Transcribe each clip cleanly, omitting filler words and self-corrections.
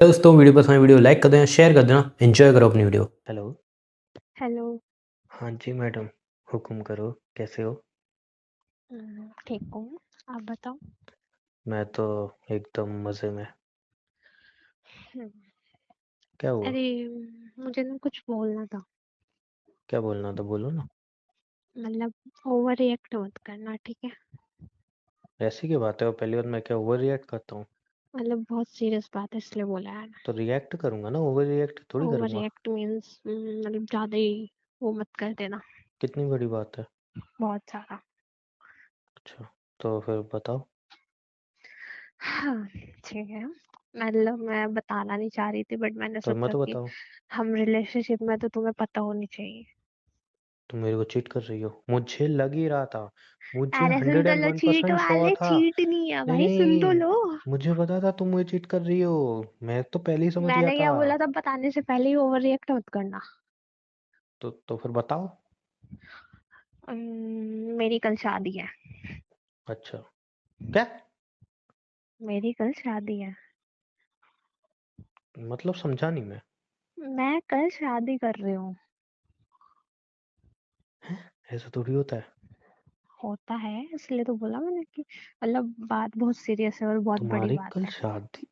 दोस्तों वीडियो पसंद है वीडियो लाइक कर देना, शेयर कर देना, एंजॉय करो अपनी वीडियो। हेलो। हेलो। हाँ जी मैडम, हुक्म करो, कैसे हो? ठीक हूँ। आप बताओ। मैं तो एकदम मज़े में। हम्म, क्या हुआ? अरे मुझे ना कुछ बोलना था। क्या बोलना था, बोलो ना। मतलब ओवर रिएक्ट मत करना, ठीक है? ऐसी क्या बात है, और पहली बार मैं क्या ओवर रिएक्ट करता हूँ? मतलब बहुत सीरियस बात है इसलिए बोला है। तो रिएक्ट करूंगा ना, ओवर रिएक्ट थोड़ी ओवर करूंगा। रिएक्ट मीन्स मतलब ज़्यादा ही वो मत कर देना। कितनी बड़ी बात है? बहुत सारा। अच्छा, तो फिर बताओ। हाँ, ठीक है। मतलब मैं बताना नहीं चाह रही थी बट मैंने तो सोचा मत कि बताओ। हम रिलेशनशिप में तो तुम्हें पता होनी चाहिए। तुम मेरे को चीट कर रही हो, मुझे लग ही रहा था। मुझे अरे सुन हंड्रेड तो and low, one cheat percent sure वाले था। चीट नहीं है भाई, सुन तो नहीं, लो। मुझे पता था तुम मुझे चीट कर रही हो। मैं तो पहले ही समझ गया मैंने था। क्या बोला था बताने से पहले ही ओवर रिएक्ट मत करना। तो फिर बताओ। मेरी कल शादी है। अच्छा। क्या? मेरी कल शादी है। मतलब समझा नहीं मैं। मैं कल शादी कर रही हूँ। ऐसा थोड़ी होता है। होता है इसलिए तो बोला मैंने कि मतलब बात बहुत सीरियस है और बहुत बड़ी तुम्हारी बात कल है। शादी?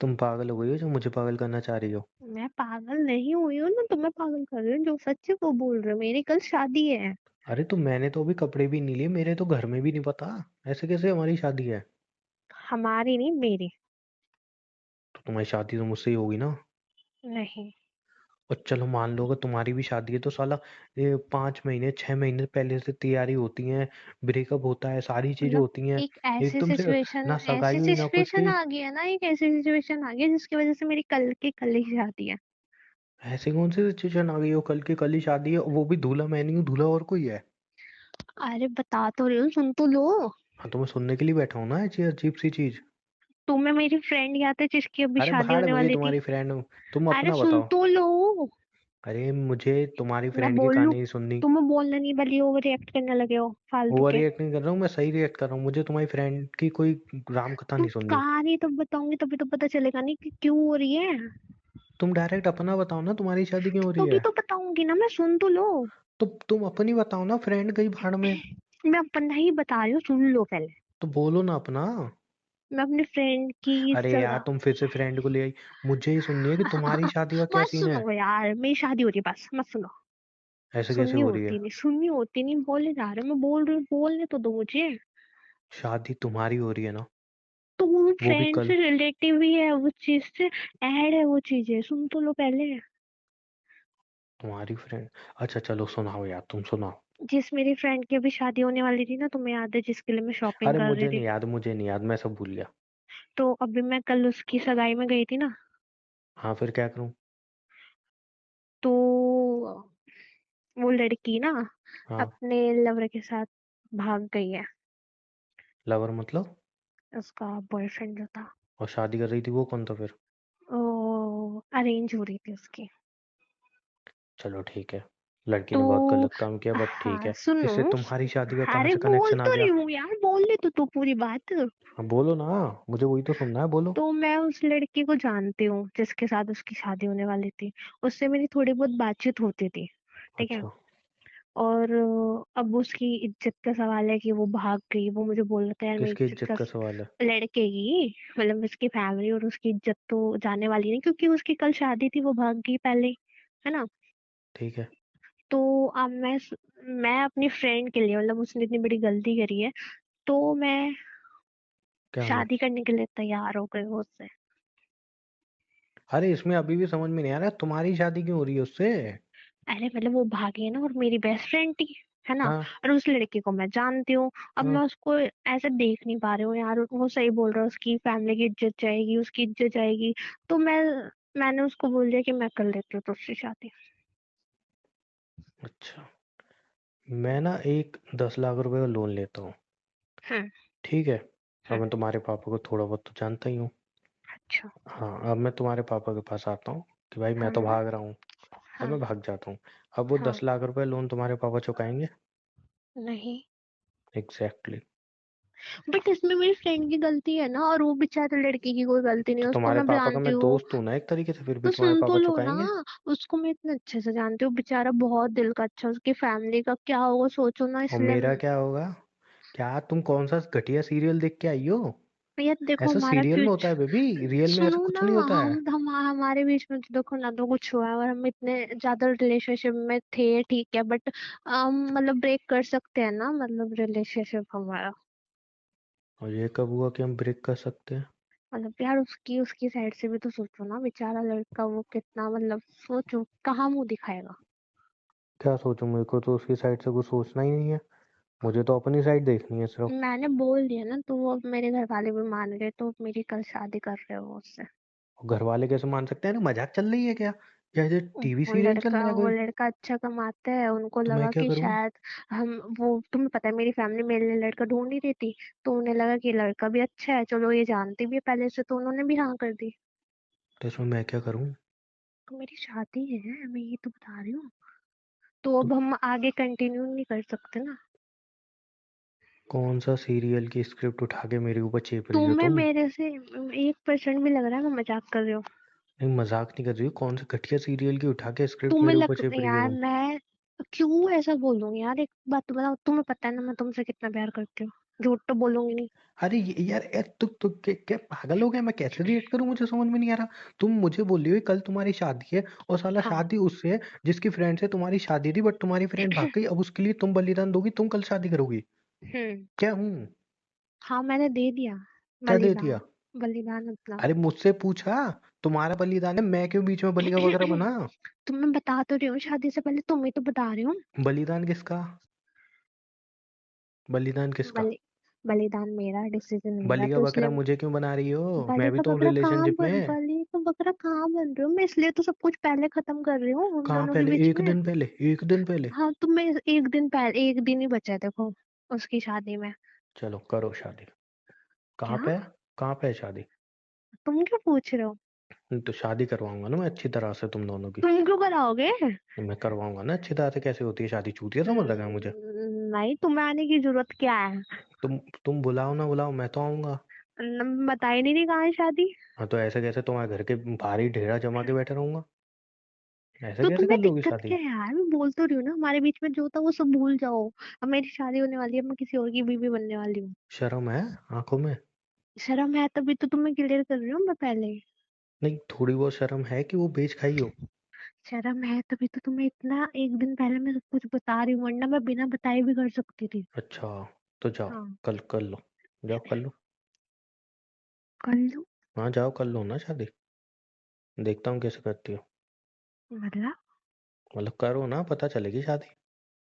तुम पागल हो गई हो जो मुझे पागल करना चाह रही हो? मैं पागल नहीं हुई हूँ ना, तुम्हें पागल कर रही हूँ। जो सच है वो बोल रही हूँ, मेरी कल शादी है। अरे तो मैंने तो अभी कपड़े भी नहीं लिए, मेरे तो घर में भी नहीं पता। ऐसे कैसे हमारी शादी है? हमारी नहीं, मेरी। तो तुम्हारी शादी तो मुझसे ही होगी ना। नहीं। और चलो मान लो अगर तुम्हारी भी शादी है तो साला ये 5 महीने 6 महीने पहले से तैयारी होती है। ब्रेकअप होता है, सारी चीजें मतलब होती हैं। एक ऐसी एकदम से सिचुएशन ना सगाई ऐसी हुई ना कुछ सिचुएशन की। आ गई है ना, एक ऐसी सिचुएशन आ गई है जिसकी वजह से मेरी कल की कल ही शादी है। ऐसी कौन सी सिचुएशन आ गई हो, कल की कल ही शादी है, वो भी दूल्हा मैं नहीं हूँ, दूल्हा और कोई है। अरे बता तो रही हूँ, सुन तो लो। हाँ तो मैं सुनने के लिए बैठा हूँ ना, ऐसी अजीब सी चीज। तुम्हें मेरी फ्रेंड याद है जिसकी अभी अरे शादी भाड़ होने भई वाली थी? तुम्हारी फ्रेंड। तुम अरे अपना सुन बताओ। तो लो। अरे मुझे तुम्हारी मैं फ्रेंड की बोल लूं? कहानी नहीं सुननी। तुम्हें बोलना नहीं, बल्कि ओवर रिएक्ट करने लगे हो फालतू ओवर के। रिएक्ट नहीं कर रहा हूँ, मैं सही रिएक्ट कर रहा हूँ। मुझे तुम्हारी फ्रेंड की कोई राम कथा तो नहीं सुननी। कहानी तब बताऊंगी तभी तो पता चलेगा नहीं कि क्यों हो रही है। तुम डायरेक्ट अपना बताओ ना, तुम्हारी शादी क्यों हो रही तभी है? तो बताऊंगी ना, मैं सुन तो लो। तो तुम अपनी बताओ ना, फ्रेंड गई भाड़ में। मैं अपना ही बता रही हूँ, सुन लो पहले। तो बोलो ना अपना। मैं अपनी फ्रेंड की अरे यार तुम फिर से फ्रेंड को ले आई। मुझे ही सुननी है कि तुम्हारी शादी का क्या मत सीन है। सुनो यार, मेरी शादी हो रही है, बस मत सुनो। ऐसे कैसे हो रही है? सुननी होती नहीं, बोले जा रहे, मैं बोल रही हूँ, बोलने तो दो मुझे। शादी तुम्हारी हो रही है ना? तो वो वो भी फ्रेंड कल। से रिलेटिव ही है, वो चीज से ऐड है, वो चीजें सुन तो लो पहले। तुम्हारी फ्रेंड? अच्छा चलो सुनाओ यार, तुम सुनाओ। जिस मेरी फ्रेंड की अभी शादी होने वाली थी ना, तुम्हें याद है, जिसके लिए मैं शॉपिंग अरे कर रही मुझे थी? नहीं याद, मुझे नहीं याद, मैं सब भूल गया। तो अभी मैं कल उसकी सगाई में गई थी ना। हाँ फिर क्या करूँ? तो वो लड़की ना हाँ। अपने लवर के साथ भाग गई है। लवर मतलब? उसका बॉयफ्रेंड जो था। और शादी कर रही थी वो कौन था फिर? अरेंज हो रही थी उसकी। चलो ठीक है। लड़की तो ने बहुत गलत काम किया बट ठीक हाँ है। सुनो। इससे तुम्हारी शादी का कहाँ अरे से बोल कनेक्शन आ तो रही गया? हूँ यार, बोलने तो तू पूरी बात। हाँ बोलो ना। मुझे वही तो सुनना है, बोलो। तो मैं उस लड़की को जानती हूँ जिसके साथ उसकी शादी होने वाली थी। उससे मेरी थोड़ी बहुत बातचीत होती थी। ठीक है। अच्छा। और अब उसकी इज्जत का सवाल है कि वो भाग गई। वो मुझे बोल रहा था यार, मेरी किसकी इज्जत इज्जत का का सवाल है? लड़के की, मतलब उसकी फैमिली और उसकी इज्जत तो जाने वाली नहीं, क्योंकि उसकी कल शादी थी, वो भाग गई पहले ही, है ना? ठीक है। तो अब मैं अपनी फ्रेंड के लिए, मतलब उसने इतनी बड़ी गलती करी है, तो मैं क्या मैं? शादी करने के लिए तैयार हो गई हूँ उससे। अरे इसमें अभी भी समझ में नहीं आ रहा, तुम्हारी शादी क्यों हो रही है उससे? अरे मतलब वो भागी है ना, और मेरी बेस्ट फ्रेंड थी, है ना? हाँ। और उस लड़के को मैं जानती हूँ। अब हाँ। मैं उसको ऐसे देख नहीं पा रही हूँ यार। वो सही बोल रहा है, उसकी फैमिली की इज्जत जाएगी, उसकी इज्जत जाएगी। तो मैंने उसको बोल दिया कि मैं कर लेती हूँ तुझसे शादी। अच्छा। मैं ना एक 10 लाख रुपए का लोन लेता हूँ। हम्म। ठीक है। अब हम्म। मैं तुम्हारे पापा को थोड़ा बहुत तो जानता ही हूँ। अच्छा। हाँ, अब मैं तुम्हारे पापा के पास आता हूँ कि भाई मैं तो हाँ। भाग रहा हूँ। और हाँ। मैं भाग जाता हूँ। अब वो हाँ। 10 लाख रुपए लोन तुम्हारे पापा चुकाएंगे? नहीं। एग्जैक्टली। बट इसमें मेरी फ्रेंड की गलती है ना, और वो बेचारे लड़के की कोई गलती नहीं तो है, उसको तुम्हारे मैं पापा का जानती मैं हूँ। दोस्त हूँ ना एक तरीके से, फिर भी तो तुम्हारे सुन तो पापा लो ना, चुकाएंगे? उसको मैं इतना अच्छे से जानती हूँ, बेचारा बहुत दिल का अच्छा, उसकी फैमिली का क्या होगा सोचो ना, और इसलिए मेरा क्या होगा? क्या तुम कौन सा घटिया सीरियल देख के आई हो? यार देखो ऐसा हमारा सीरियल में होता है फ्यूचर। बेबी, रियल में ऐसा सुनो कुछ ना, नहीं होता है। हमारे बीच में तो देखो ना, तो कुछ हुआ है और हम इतने ज्यादा रिलेशनशिप में थे, ठीक है, बट हम मतलब ब्रेक कर सकते हैं ना, मतलब रिलेशनशिप हमारा। और ये कब हुआ कि हम ब्रेक कर सकते हैं? मतलब यार उसकी उसकी साइड से भी तो सोचो ना, बेचारा लड़का, वो कितना मतलब सोचो कहाँ मुंह दिखाएगा। क्या सोचूं? मेरे को तो उसकी साइड से कुछ सोचना ही नहीं है। मुझे तो अपनी साइड देखनी है सिर्फ। मैंने बोल दिया ना, तो वो अब मेरे घर वाले भी मान गए, तो मेरी कल शादी कर रहे हो उससे। और घर वाले कैसे मान सकते हैं? ना मजाक चल रही है क्या? या ये टीवी सीरियल चल रहा है वो कोई? लड़का अच्छा कमाता है, उनको तो मैं लगा क्या कि करूं? शायद हम, वो तुम्हें पता है मेरी फैमिली मेरे लिए लड़का ढूंढ ही रही थी, तो उन्हें लगा कि लड़का भी अच्छा है, चलो ये जानती भी है पहले से, तो उन्होंने भी हाँ कर दी। तो इसमें मैं क्या करूं? तो मेरी शादी है, मैं ये तो बता रही हूँ। तो तो अब हम आगे कंटिन्यू नहीं कर सकते ना। कौन सा सीरियल की स्क्रिप्ट उठा के मेरे ऊपर चेप रही हो तुम्हें तुम? मेरे से 1% भी लग रहा है मैं मजाक कर रही हूँ? नहीं, मजाक नहीं कर रही हूँ। कौन सा घटिया सीरियल की उठा के स्क्रिप्ट तुम्हें मेरे ऊपर लग चेप रही हो यार तुम? मैं क्यों ऐसा बोलूंगी यार, एक बात तो बताओ, तुम्हें पता है ना मैं तुमसे कितना प्यार करती हूँ, झूठ तो बोलूंगी नहीं। अरे यार क्या पागल हो गया? मैं कैसे रिएक्ट करूं? मुझे समझ में नहीं आ रहा। तुम मुझे बोल रही हो कल तुम्हारी शादी है, और साला हाँ। शादी उससे है जिसकी फ्रेंड से तुम्हारी शादी थी, बट तुम्हारी फ्रेंड भाग गई। अब उसके लिए तुम बलिदान दोगी? तुम कल शादी करोगी? हम्म। क्या हूँ? हाँ मैंने दे दिया क्या दे दिया? बलिदान। बलिदान मतलब। अरे मुझसे पूछा। तुम्हारा बलिदान है, मैं क्यों बीच में बलि का बकरा बना? तो मैं बता तो रही हूँ, शादी से पहले तुम ही तो बता रही हूँ। बलिदान किसका? बलिदान किसका? बलि बलिदान मेरा, डिसीजन मेरा, बलि का तो बकरा इसलिए मुझे क्यों बना रही हो? बलि मैं भी का तो बकरा कहाँ रिलेशनशिप में। बलि का बकरा कहाँ बन रही हूँ मैं, इसलिए तो सब कुछ पहले खत्म कर रही हूँ उन कहाँ दोनों के पहले? बीच एक में। दिन पहले, एक दिन पहले। हाँ तो मैं एक दिन पहले, एक दिन ही बचा है देखो उसकी शादी में। चलो करो शादी। कहाँ क्या? पे है? कहाँ पे है शादी? तुम क्यों पूछ रहे हो? तो शादी करवाऊंगा ना मैं अच्छी तरह से तुम दोनों की। तुम क्यों कराओगे? मैं करवाऊंगा ना अच्छी तरह से। कैसे होती है शादी? चूतिया समझ रखा है मुझे? नहीं, तुम्हें आने की जरूरत क्या है? तुम बुलाओ ना बुलाओ, मैं तो आऊंगा। बता ही नहीं रही कहाँ है शादी। हाँ, तो ऐसे कैसे तुम्हारे घर के बाहर ही ढेरा जमा के बैठे रहूंगा? ऐसे तो कैसे कर तुम्हें लोगी दिक्कत शादी? क्या है यार, मैं बोल तो रही हूँ ना, हमारे बीच में जो था वो सब भूल जाओ। अब मेरी शादी होने वाली है, मैं किसी और की बीवी बनने वाली हूँ। शर्म है आंखों में? शर्म है तभी तो तुम्हें क्लियर कर रही हूँ मैं पहले। नहीं, थोड़ी बहुत शर्म है कि वो बेच खाई हो? शर्म है तभी तो तुम्हें इतना एक दिन पहले मैं सब कुछ बता रही हूँ, वरना मैं बिना बताए भी कर सकती थी। अच्छा, तो जाओ। हाँ। कल कर लो। जाओ कर लो। कर लो। हाँ जाओ कर लो ना शादी। देखता हूँ कैसे करती हो। मतलब मतलब करो ना, पता चलेगी शादी।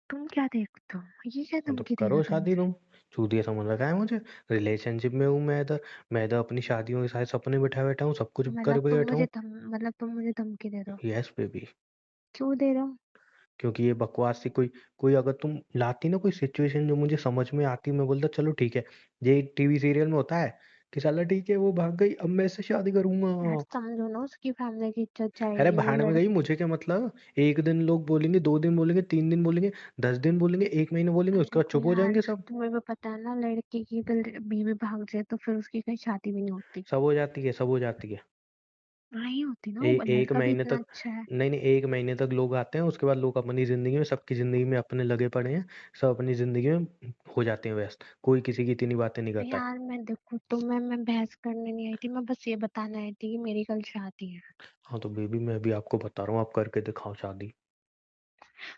तुम क्या देखते हो, ये क्या हाँ तो धमकी दे रहे करो हो तुम शादी मुझे? तुम। चूतिया समझ रखा है मुझे। रिलेशनशिप में हूँ मैं इधर अपनी शादियों के सारे सपने बैठा बैठा हूँ, सब कुछ कर बैठा हूँ। मतलब तुम मुझे धमकी दे रहे हो? Yes baby. क्यों दे रहे हो? क्योंकि ये बकवास सी कोई कोई अगर तुम लाती ना कोई सिचुएशन जो मुझे समझ में आती, मैं बोलता चलो ठीक है। ये टीवी सीरियल में होता है कि साला ठीक है वो भाग गई, अब मैं इससे शादी यार करूंगा। समझो ना, उसकी फैमिली की इज्जत अरे जाएगी, वो भाड़ में गई, लड़की। मुझे क्या मतलब? एक दिन लोग बोलेंगे, 2 दिन बोलेंगे, 3 दिन बोलेंगे, 10 दिन बोलेंगे, 1 महीने बोलेंगे, उसके बाद देखो चुप हो यार, जाएंगे सब। तुम्हें भी पता है ना, लड़की की अगर बीवी भाग जाए तो फिर उसकी कहीं शादी भी नहीं होती। सब हो जाती है, सब हो जाती है। नहीं होती ना, वो एक लड़का भी महीने इतना तक। अच्छा है। नहीं नहीं, 1 महीने तक लोग आते हैं, उसके बाद लोग अपनी जिंदगी में, सबकी जिंदगी में अपने लगे पड़े हैं। सब अपनी जिंदगी में हो जाते हैं व्यस्त। कोई किसी की इतनी बातें नहीं करता है। यार मैं देखो, तो मैं बहस करने नहीं आई थी, मैं बस ये बताने आई थी कि मेरी कल शादी है। हाँ तो बेबी, मैं भी आपको बता रहा हूँ, आप करके दिखाओ शादी।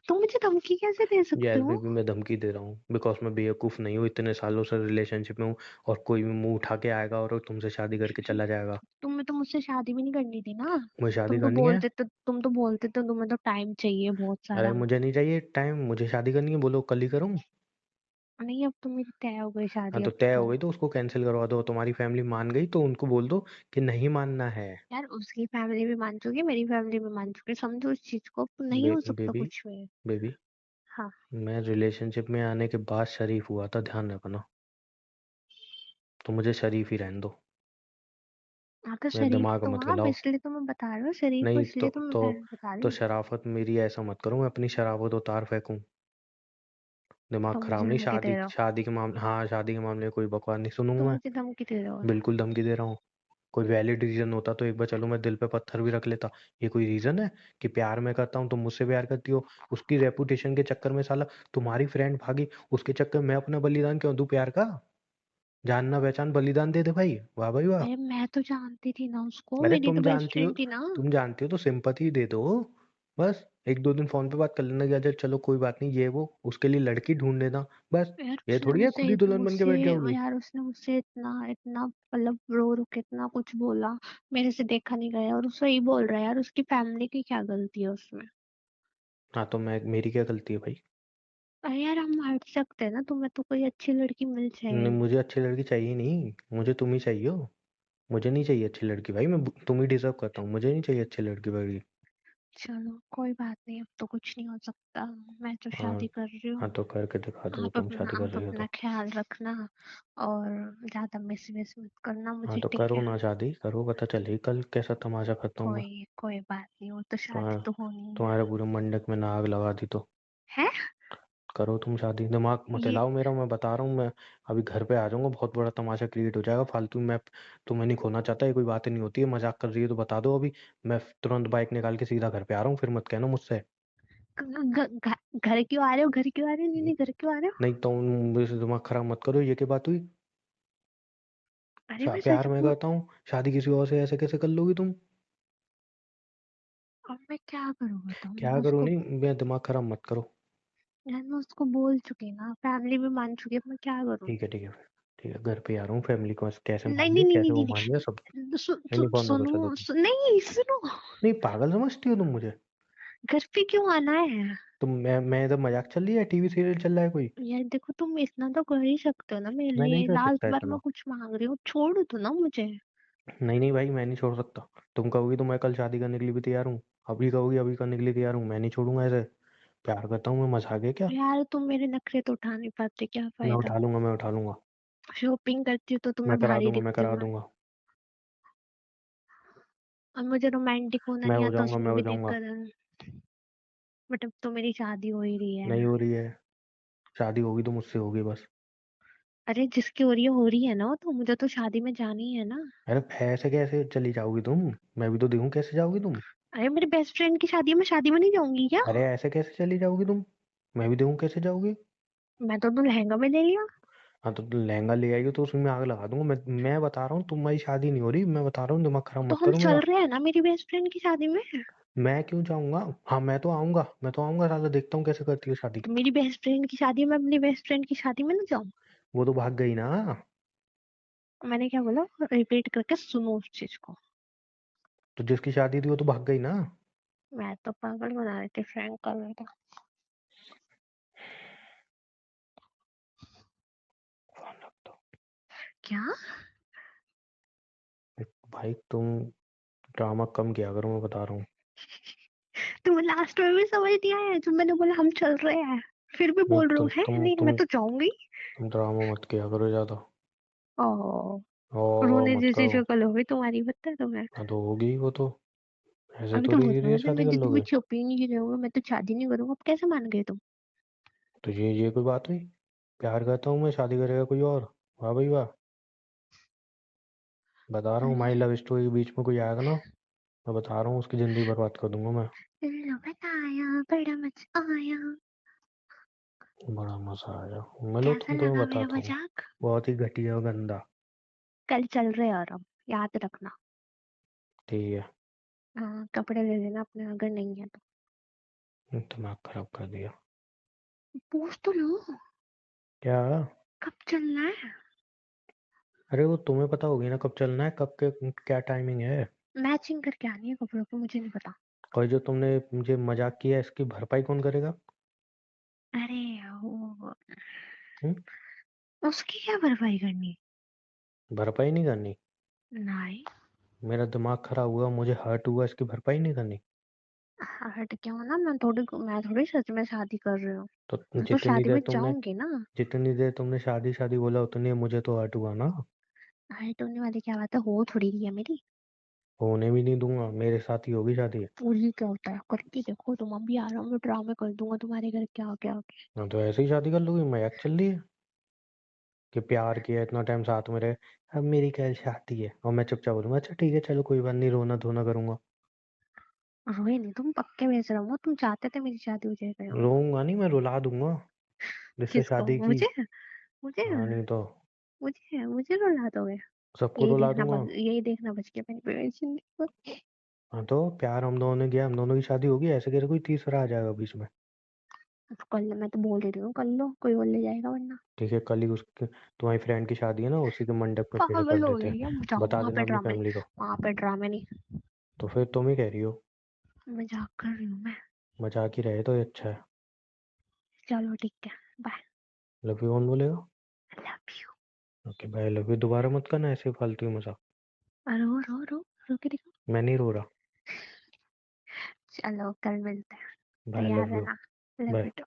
तुम मुझे धमकी कैसे दे सकते यस हो? बेबी, मैं धमकी दे रहा हूँ बिकॉज मैं बेवकूफ़ नहीं हूँ, इतने सालों से रिलेशनशिप में हूँ। और कोई भी मुंह उठा के आएगा और तुमसे शादी करके चला जाएगा। तुम्हें तो मुझसे शादी भी नहीं करनी थी ना। मुझे शादी करनी है। तुम तो बोलते तो तुम्हें तो टाइम चाहिए बहुत अरे सारा। मुझे नहीं चाहिए टाइम, मुझे शादी करनी है, बोलो कल ही करूँ। नहीं, अब तो मेरी तय हो गई हाँ शादी तो अब तय हो तो। गई तो उसको कैंसिल करवा दो। तुम्हारी फैमिली मान गई तो उनको बोल दो कि नहीं मानना है। यार उसकी फैमिली भी मान चुकी है, मेरी फैमिली भी मान चुकी है, समझो इस चीज को, नहीं हो सकता बेबी, कुछ भी। बेबी, हाँ। मैं रिलेशनशिप में आने के बाद शरीफ हुआ था, ध्यान रखना। तो मुझे शरीफ ही रहने दो। हाँ तो मेरे शरीफ दिमाग तो मत आप हिलाओ। इसलिए तो मैं बता रही हूँ, शरीफ हो नहीं इसलिए तो मैं बता रही हूँ। तो शराफत मेरी ऐसा मत करो, मैं अपनी शराफत उतार फेंकूं। दिमाग तो खराब मुझे नहीं, धमकी दे शादी रहे हो? शादी के मामले, हाँ शादी के मामले में कोई बकवास नहीं सुनूंगा तो मैं। मुझे धमकी दे रहे हो? बिल्कुल धमकी दे रहा हूँ। कोई वैलिड रीजन होता तो एक बार चलो मैं दिल पे पत्थर भी रख लेता। ये कोई रीजन है कि प्यार मैं करता हूँ, तुम मुझसे प्यार करती हो, उसकी रेपुटेशन के चक्कर में साला तुम्हारी फ्रेंड भागी, उसके चक्कर में मैं अपना बलिदान क्यों दूं प्यार का? जानना पहचान बलिदान दे दे भाई, वाह भाई वाह। अरे मैं तो जानती थी ना उसको, अरे मेरी तो बेस्ट फ्रेंड थी ना। तुम जानती हो तो सिंपैथी दे दो। बस एक दो दिन फोन पे बात कर लेना कि अच्छा चलो कोई बात नहीं, ये वो उसके लिए लड़की ढूंढ लेना बस। यार ये उसने थोड़ी है खुद मुझसे ही दुल्हन बन के मुझसे बैठ जाओगी। यार उसने मुझसे इतना इतना मतलब रो रो के इतना कुछ बोला, मेरे से देखा नहीं गया, और उसको ही बोल रहा है यार, उसकी फैमिली की क्या गलती है उसमें? हाँ तो मैं, मेरी क्या गलती है भाई? अरे यार हम हट सकते हैं ना, तुम्हें तो कोई अच्छी लड़की मिल नहीं, जाएगी। मुझे अच्छी लड़की चाहिए नहीं, मुझे तुम ही चाहिए हो। मुझे नहीं चाहिए अच्छी लड़की भाई, मैं तुम ही डिजर्व करता हूँ, मुझे नहीं चाहिए अच्छी लड़की भाई। चलो कोई बात नहीं, अब तो कुछ नहीं हो सकता। मैं तो हाँ। शादी कर रही हाँ हूँ। तो करके दिखा दो तुम शादी कर आप रही हो अपना तो। ख्याल रखना, और ज्यादा मिस मिस मत करना हाँ मुझे, तो ठीक करो है? ना शादी, करो, पता चले कल कैसा तमाशा करता हूँ मैं। कोई कोई बात नहीं, वो तो शादी तुम्हारा तो होनी ही है। तुम्हारे पूरे मंडक में नाग लगा दी तो। है? करो तुम शादी, दिमाग मत ये हिलाओ मेरा, मैं बता रहा हूँ मैं। अभी घर पे आ जाऊंगा, बहुत बड़ा तमाशा क्रिएट हो जाएगा फालतू में। मैं तुम्हें नहीं खोना चाहता, ये कोई बात नहीं होती है, मजाक कर रही है तो बता दो अभी। मैं तुरंत बाइक निकाल के सीधा घर पे आ रहा हूँ, फिर मत कहना मुझसे। घर क्यों आ रहे हो? घर क्यों आ रहे हो? नहीं नहीं, घर क्यों आ रहे हो? नहीं तो मुझे से दिमाग खराब मत करो, ये क्या बात हुई? अरे मैं सच प्यार मैं बोल। करता हूँ, शादी किसी और से ऐसे कैसे कर लोगी तुम? अब मैं क्या करूँ बताओ, क्या करूँ नहीं, मैं दिमाग खराब मत करो। मैं उसको बोल चुकी ना, फैमिली भी मान चुकी है, अब मैं क्या करूँ? ठीक है ठीक है फिर। ठीक है, घर पे आ रहा हूँ, फैमिली को कैसे नहीं मान नहीं लिया, नहीं नहीं कैसे वो नहीं मान लिया सब। नहीं, नहीं नहीं, फोन रखो, चलो सुनो तुम। नहीं सुनो। नहीं, पागल समझती हो तुम मुझे? घर पे क्यों आना है? तुम, मैं इधर मजाक चल रही है, टीवी सीरियल चल रहा है कोई? यार देखो, तुम इतना तो कर ही सकते हो ना मेरे मैं नहीं लिए, कर लास्ट सकता बार मैं इतना। कुछ मांग रही हूँ, छोड़ दो ना मुझे। नहीं नहीं भाई, मैं नहीं छोड़ सकता। तुम कहोगी तो मैं कल शादी करने के लिए भी तैयार हूँ। अभी कहोगी अभी करने के लिए तैयार हूँ, मैं नहीं छोड़ूंगा ऐसे। प्यार करता हूँ मैं, मजाक है क्या? यार तुम मेरे नखरे तो उठा नहीं पाते, क्या मैं फायदा? उठा लूंगा, मैं उठा लूंगा। शॉपिंग करती हूँ तो मैं तुम्हें करा भारी दूंगा, मैं दिखती हूँ करा मैं। दूंगा। और मुझे रोमांटिक होना मैं नहीं हो आता, जाऊंगा, मैं उसमें हो भी जाऊंगा। दिक्कत है। बट अब तो मेरी शादी हो ही रही नहीं है। हो रही है। शादी होगी तो मुझसे होगी बस। अरे जिसकी हो रही है ना, तो मुझे तो शादी में जानी है ना। अरे ऐसे कैसे चली जाओगी तुम? मैं भी तो देखूं कैसे जाओगी तुम। अरे मेरे बेस्ट फ्रेंड की शादी है, मैं शादी में नहीं जाऊंगी क्या? अरे ऐसे कैसे चली जाओगी तुम? मैं भी देखूं कैसे जाओगी। मैं तो लहंगा में ले लिया। हाँ तो लहंगा ले आइयो तो उसमें आग लगा दूंगा मैं बता रहा हूँ, तुम्हारी शादी नहीं हो रही, मैं बता रहा हूँ, दिमाग खराब तो मत हम करो चल मेरा। रहे हैं ना मेरी बेस्ट फ्रेंड की शादी में। मैं क्यों जाऊंगा? हाँ मैं तो आऊंगा, मैं तो आऊंगा साला, देखता हूँ कैसे करती है शादी। तो मेरी बेस्ट फ्रेंड की शादी में अपनी बेस्ट फ्रेंड की शादी में ना जाऊं? वो तो भाग गई ना। मैंने क्या बोला? रिपीट करके सुनो उस चीज को। तो जिसकी शादी थी वो तो भाग गई ना। मैं तो पागल बना रही थी, फ्रैंक कर रहा था। फोन रख दो। क्या? भाई तुम ड्रामा कम किया करो, मैं बता रहा हूँ। तुम्हें लास्ट में भी समझ नहीं आया जब मैंने बोला हम चल रहे हैं? फिर भी नहीं, बोल रहे हो है नहीं, मैं तो जाऊंगी। तुम ड्रामा मत किया करो ज्यादा। ओ, ओ रोने मत जैसी करो। शक्ल हो गई तुम्हारी, पता है तुम्हें? हाँ तो होगी वो तो। ऐसे अभी तो थोड़ी बताया सीरियस ना, शादी मैं कर जितनी भी लोगे। छुपी नहीं रहूंगा, मैं तो शादी नहीं करूंगा, अब कैसे मान गए तुम? तो ये कोई बात हुई? प्यार करता हूँ मैं, शादी करेगा कोई और? वाह भाई वाह। बता रहा हूँ, अरे माई लव स्टोरी के बीच में कोई आएगा ना, मैं बता रहा हूँ उसकी जिंदगी बर्बाद कर दूंगा मैं। लो बताया, बड़ा मजा आया। बड़ा मजा आया। मिलो कैसा तुम, तुम्हें लगा मेरा बताता हूँ। मजाक? बहुत ही घटिया और गंदा। कल चल रहे हैं और हम, याद रखना। ठीक है। हाँ, कपड़े ले लेना अपने, अगर नहीं है तो। दिमाग खराब कर दिया। पूछ तो लो। क्या? कब चलना है? अरे वो तुम्हें पता होगी ना कब चलना है, कब के क्या टाइमिंग है। मैचिंग करके आनी है कपड़ों की, मुझे नहीं पता। और जो तुमने मुझे मजाक किया इसकी भरपाई कौन करेगा? अरे वो, हम्म? उसकी क्या भरपाई करनी? भरपाई नहीं करनी? नहीं। मेरा दिमाग खराब हुआ, मुझे हर्ट हुआ, इसकी भरपाई नहीं करनी? हट क्यों ना, मैं थोड़ी सच में शादी कर रही हूँ। तो मैं तो जितनी शादी देर में तुमने जाऊंगी ना। जितनी देर तुमने शादी शादी बोला उतनी मुझे तो हर्ट हुआ ना। हट होने वाली क्या बात है, हो थोड़ी रही है मेरी। होने भी नहीं दूंगा, मेरे साथ ही होगी शादी। पूरी क्या होता है, करके देखो तुम, अभी आ रहा हूँ, मैं ड्रामे कर दूंगा तुम्हारे घर के आके आके। हाँ तो ऐसे ही शादी कर लोगी, मजाक चल रही है कि प्यार किया इतना टाइम साथ में रहे, अब मेरी कल शादी है और मैं चुपचाप बोलूंगा अच्छा ठीक है चलो कोई बात नहीं, रोना धोना करूंगा। रोए नहीं तुम, पक्के बेशरम हो, तुम चाहते थे मेरी शादी हो जाए कहीं और। रोऊंगा नहीं, मैं रुला दूंगा जिससे किसको, शादी की। मुझे? मुझे? हाँ नहीं तो मुझे रुला दोगे? सबको रुला दूंगा। यही देखना बच गया मेरी पूरी जिंदगी को। हाँ तो प्यार हम दोनों ने किया, हम दोनों की शादी होगी, ऐसे कैसे कोई तीसरा आ जाएगा बीच में। कर लो, मैं तो बोल ही रही हूँ, कर लो, कोई और ले जाएगा वरना। ठीक है कल ही उसके, तुम्हारी फ्रेंड की शादी है ना, उसी के मंडप में फिक्स कर पागल हो देते हैं। गई क्या? जाओ बता वहां देना पे अपनी ड्रामे, फैमिली को। वहां पे ड्रामे नहीं। तो फिर तुम ही कह रही हो। मजाक कर रही हूँ मैं। मजाक ही रहे तो ये अच्छा है। चलो ठीक है, बाय। लव यू कौन बोलेगा? Love you. Okay bye, love you दोबारा मत करना ऐसे फालतू ही मजाक। रो रो रो, रो के दिखा। मैं नहीं रो रहा। चलो कल मिलते हैं, बाय तैयार लव यू। रहना। Love bye. यू।